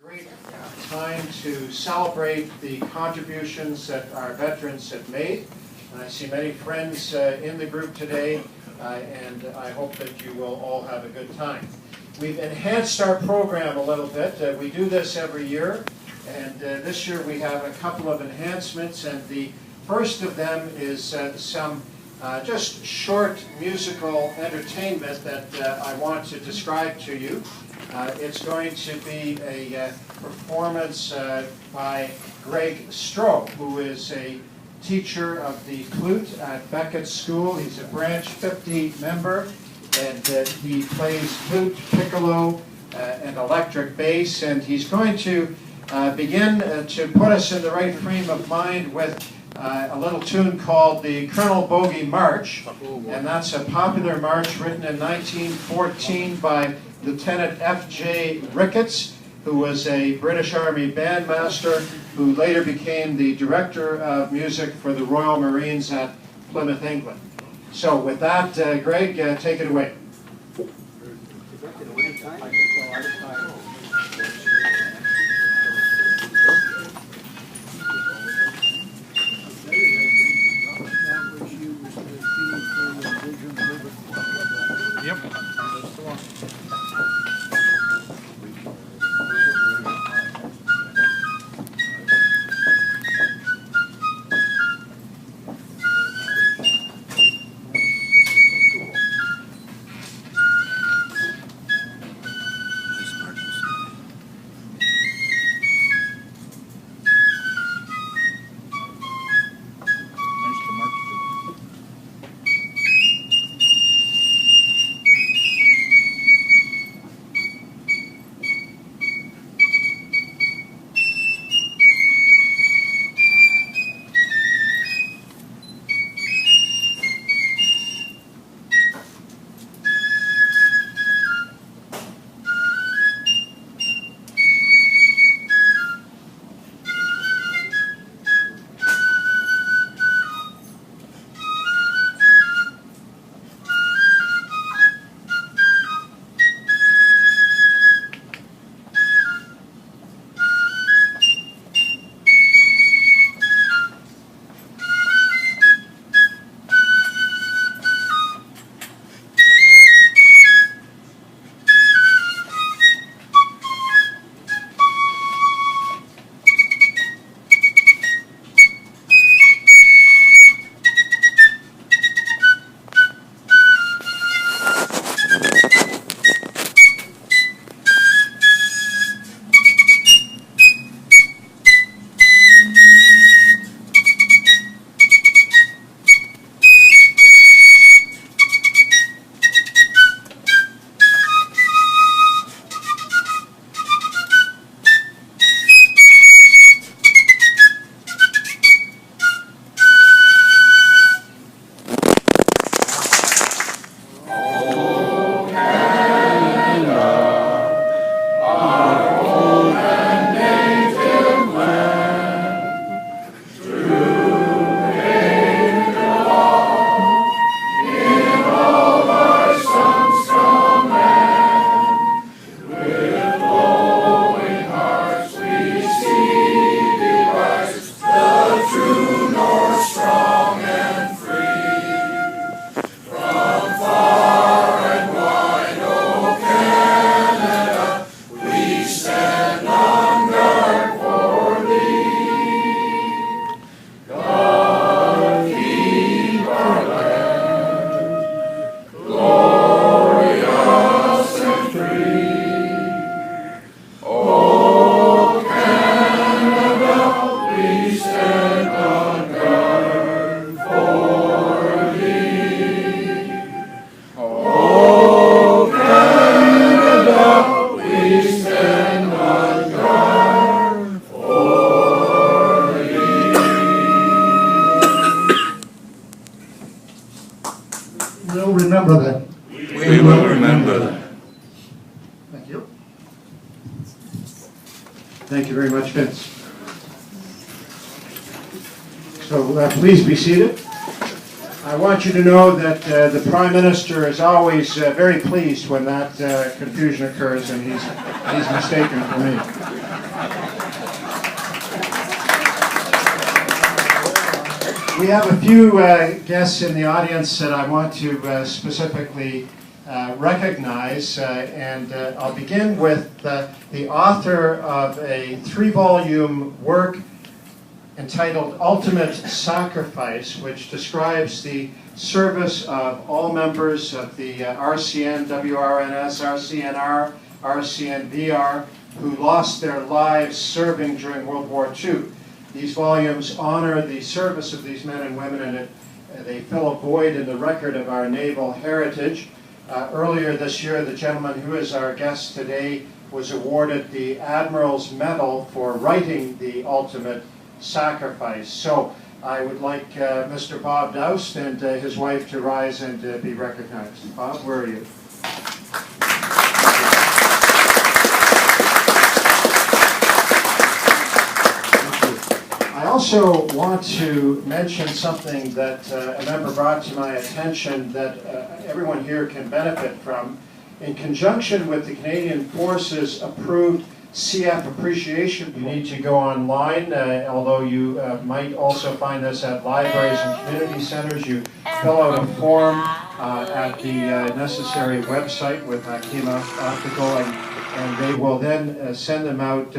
Great time to celebrate the contributions that our veterans have made. And I see many friends in the group today, and I hope that you will all have a good time. We've enhanced our program a little bit. We do this every year, and this year we have a couple of enhancements, and the first of them is some just short musical entertainment that I want to describe to you. It's going to be a performance by Greg Stroh, who is a teacher of the flute at Beckett School. He's a Branch 50 member, and he plays flute, piccolo, and electric bass. And he's going to begin to put us in the right frame of mind with a little tune called the Colonel Bogey March, and that's a popular march written in 1914 by Lieutenant F.J. Ricketts, who was a British Army bandmaster who later became the director of music for the Royal Marines at Plymouth, England. So with that, Greg, take it away. Yep. We'll remember that. We will remember that. Thank you. Thank you very much, Vince. So please be seated. I want you to know that the Prime Minister is always very pleased when that confusion occurs, and he's mistaken for me. We have a few guests in the audience that I want to specifically recognize, and I'll begin with the author of a 3-volume work entitled Ultimate Sacrifice, which describes the service of all members of the RCN, WRNS, RCNR, RCNBR, who lost their lives serving during World War II. These volumes honor the service of these men and women, and they fill a void in the record of our naval heritage. Earlier this year, the gentleman who is our guest today was awarded the Admiral's Medal for writing the Ultimate Sacrifice. So I would like Mr. Bob Doust and his wife to rise and be recognized. Bob, where are you? I also want to mention something that a member brought to my attention that everyone here can benefit from. In conjunction with the Canadian Forces approved CF Appreciation, you need to go online, although you might also find this at libraries and community centers. You fill out a form at the necessary website with Akima Optical, and they will then send them out,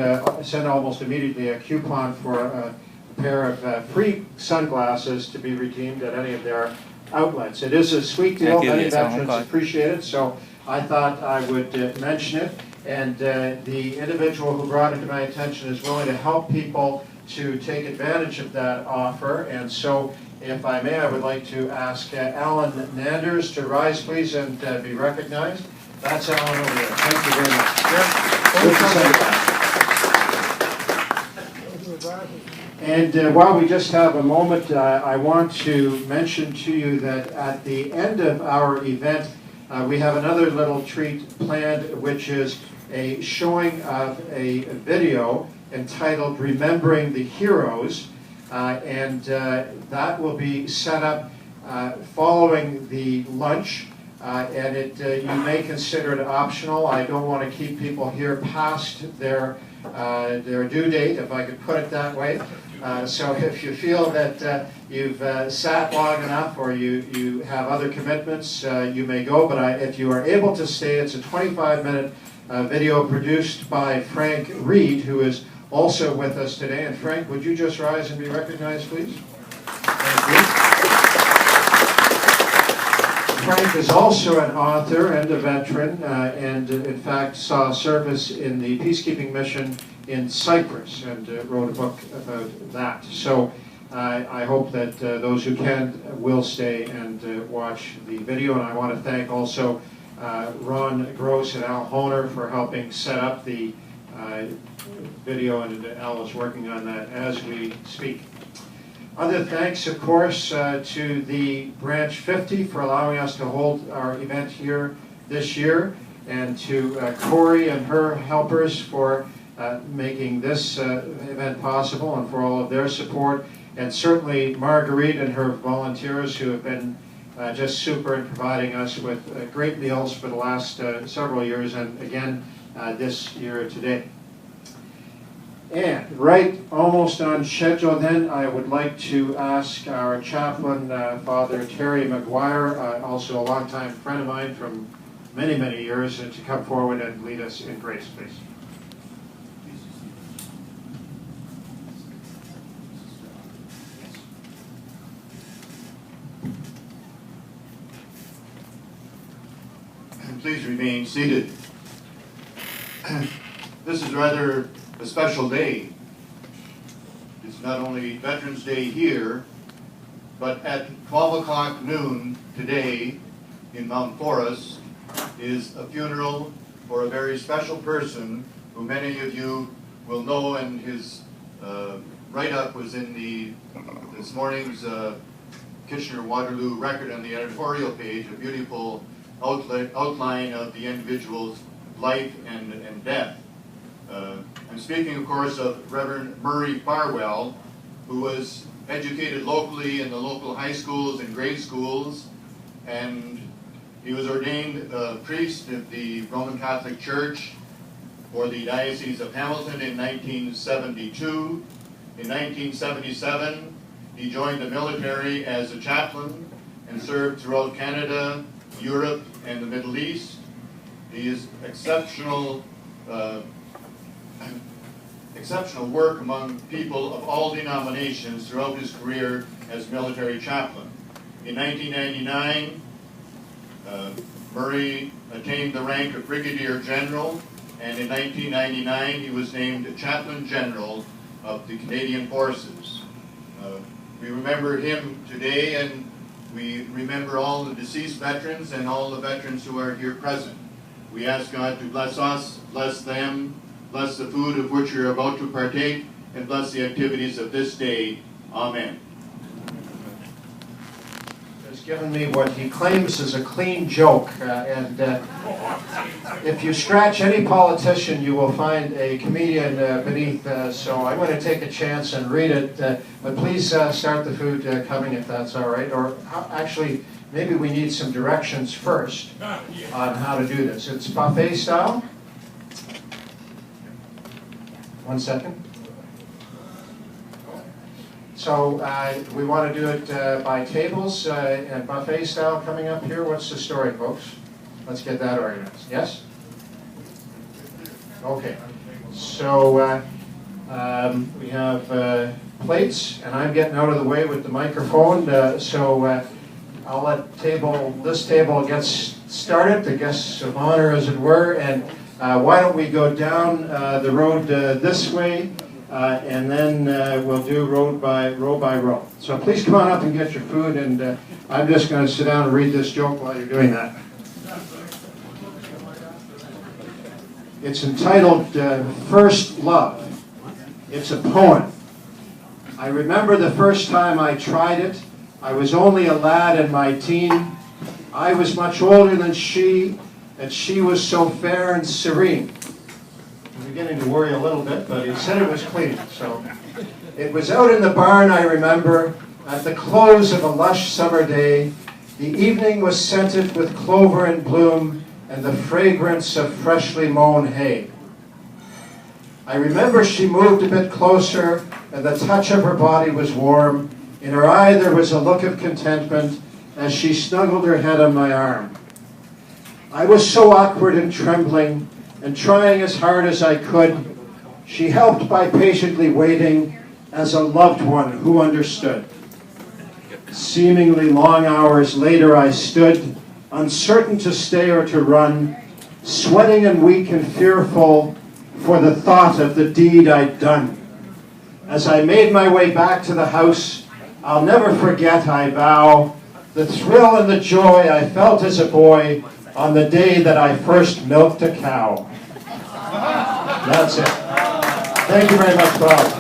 send almost immediately a coupon for a pair of free sunglasses to be redeemed at any of their outlets. It is a sweet deal. Many veterans appreciate it, so I thought I would mention it. And the individual who brought it to my attention is willing to help people to take advantage of that offer. And so, if I may, I would like to ask Alan Nanders to rise, please, and be recognized. That's Alan over there. Thank you very much. Good to see you. And while we just have a moment, I want to mention to you that at the end of our event, we have another little treat planned, which is a showing of a video entitled Remembering the Heroes, and that will be set up following the lunch, and you may consider it optional. I don't want to keep people here past their due date, if I could put it that way. So if you feel that you've sat long enough or you have other commitments, you may go. But if you are able to stay, it's a 25-minute video produced by Frank Reed, who is also with us today. And Frank, would you just rise and be recognized, please? Thank you. Frank is also an author and a veteran, and in fact saw service in the peacekeeping mission in Cyprus and wrote a book about that. So I hope that those who can will stay and watch the video. And I want to thank also Ron Gross and Al Honer for helping set up the video, and Al is working on that as we speak. Other thanks, of course, to the Branch 50 for allowing us to hold our event here this year, and to Corey and her helpers for making this event possible, and for all of their support, and certainly Marguerite and her volunteers who have been just super in providing us with great meals for the last several years, and again this year today. And right almost on schedule then, I would like to ask our chaplain, Father Terry McGuire, also a longtime friend of mine from many, many years, to come forward and lead us in grace, please. Please remain seated. This is rather a special day. It's not only Veterans Day here, but at 12 o'clock noon today in Mount Forest is a funeral for a very special person who many of you will know, and his write-up was in this morning's Kitchener-Waterloo Record on the editorial page, a beautiful outline of the individual's life and death. I'm speaking, of course, of Reverend Murray Farwell, who was educated locally in the local high schools and grade schools, and he was ordained priest of the Roman Catholic Church for the Diocese of Hamilton in 1972. In 1977, He joined the military as a chaplain and served throughout Canada, Europe, and the Middle East. He is exceptional work among people of all denominations throughout his career as military chaplain. In 1999, Murray attained the rank of Brigadier General, and in 1999 he was named Chaplain General of the Canadian Forces. We remember him today, and we remember all the deceased veterans and all the veterans who are here present. We ask God to bless us, bless them, bless the food of which we are about to partake, and bless the activities of this day. Amen. Has given me what he claims is a clean joke, and if you scratch any politician, you will find a comedian beneath, so I'm going to take a chance and read it, but please start the food coming if that's all right, or actually, maybe we need some directions first on how to do this. It's buffet style. 1 second. So we want to do it by tables and buffet style coming up here. What's the story, folks? Let's get that organized. Yes? Okay. So we have plates, and I'm getting out of the way with the microphone. So I'll let this table get started, the guests of honor, as it were. And why don't we go down the road this way? And then we'll do row by row. So please come on up and get your food, and I'm just going to sit down and read this joke while you're doing that. It's entitled First Love. It's a poem. I remember the first time I tried it. I was only a lad in my teen. I was much older than she, and she was so fair and serene. Beginning to worry a little bit, but he said it was clean. So it was out in the barn, I remember, at the close of a lush summer day. The evening was scented with clover in bloom and the fragrance of freshly mown hay. I remember she moved a bit closer, and the touch of her body was warm. In her eye there was a look of contentment as she snuggled her head on my arm. I was so awkward and trembling, and trying as hard as I could, she helped by patiently waiting as a loved one who understood. Seemingly long hours later I stood, uncertain to stay or to run, sweating and weak and fearful for the thought of the deed I'd done. As I made my way back to the house, I'll never forget, I vow, the thrill and the joy I felt as a boy on the day that I first milked a cow. That's it. Thank you very much, Bob.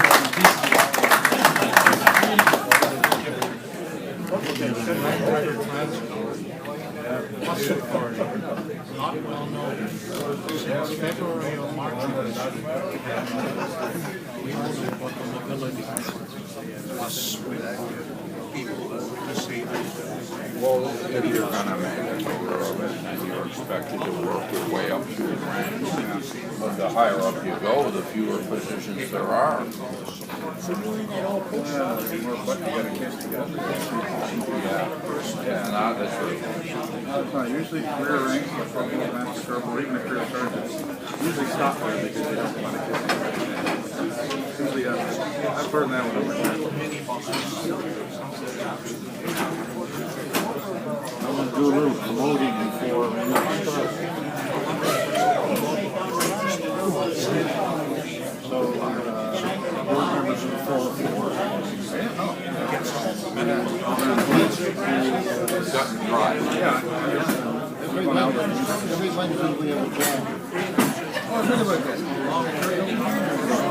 Well, if you're gonna make a career of it, and you're expected to work your way up through the ranks, but the higher up you go, the fewer positions there are. Yeah, that's right. Usually career ranks, like master corporal, even a career sergeant, usually stop there because they don't want to kiss. Usually, I've heard that one. I'm going to do a little promoting before we start. So, board members of the floor. Yeah.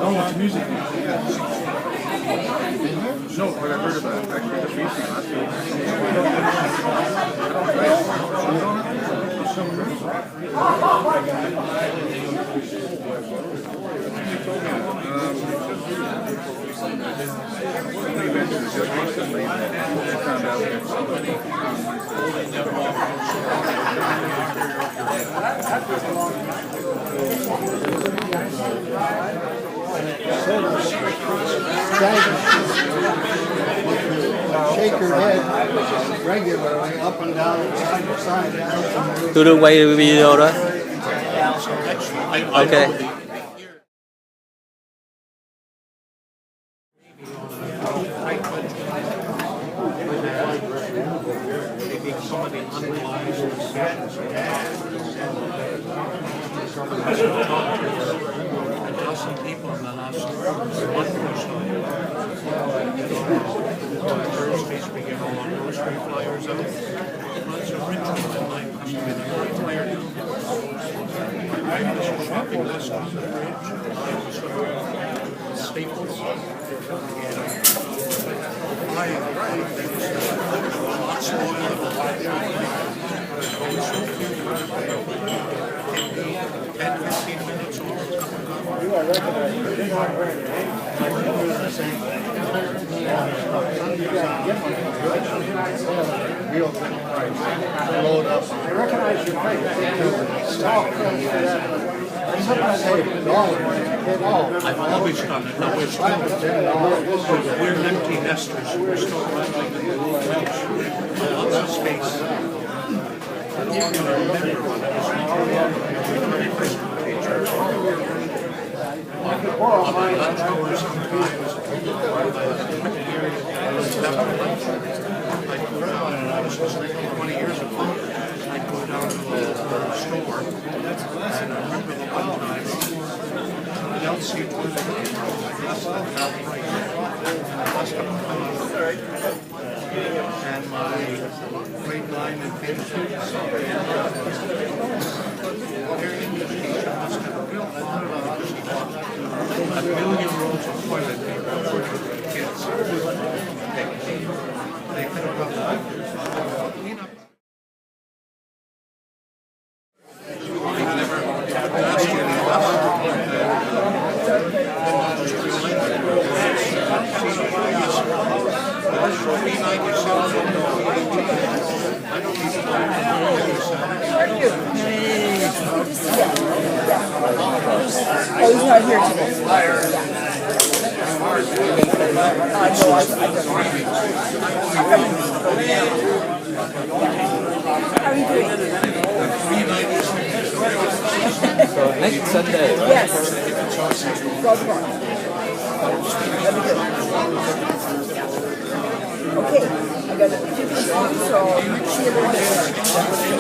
Oh, it's music. No, but I heard about it. Actually, the feasting last week. shake your head regularly up and down, side to side. Tôi đừng quay video đó. Ok. Some people in the last month or so. Thursdays we get all our grocery flyers out. Well, it's a ritual in mine. I'm going to be tired now. My wife has a shopping list on the fridge. Staples. Lots of oil. 10, 15 minutes or You are recognized. You are load up. I recognize your face. Sometimes they I've always done it. Now we're empty nesters. We're still running the fridge. Lots of space. On my lunch hours sometimes, I'd go down, and I was just thinking 20 years ago, I'd go down to the store, and I remember the one time, L.C. Woodworth, and my grade 9 and 10 students. Their English teacher must have a real thought about it. A million rolls of toilet paper for the kids. They could have got that. I've never asked you any be like yourself. I don't need to Oh, he's not here today. How are you doing? So next Sunday. Yes. God's wrong. That'd be good. Okay, I got a few things to do, so see you later.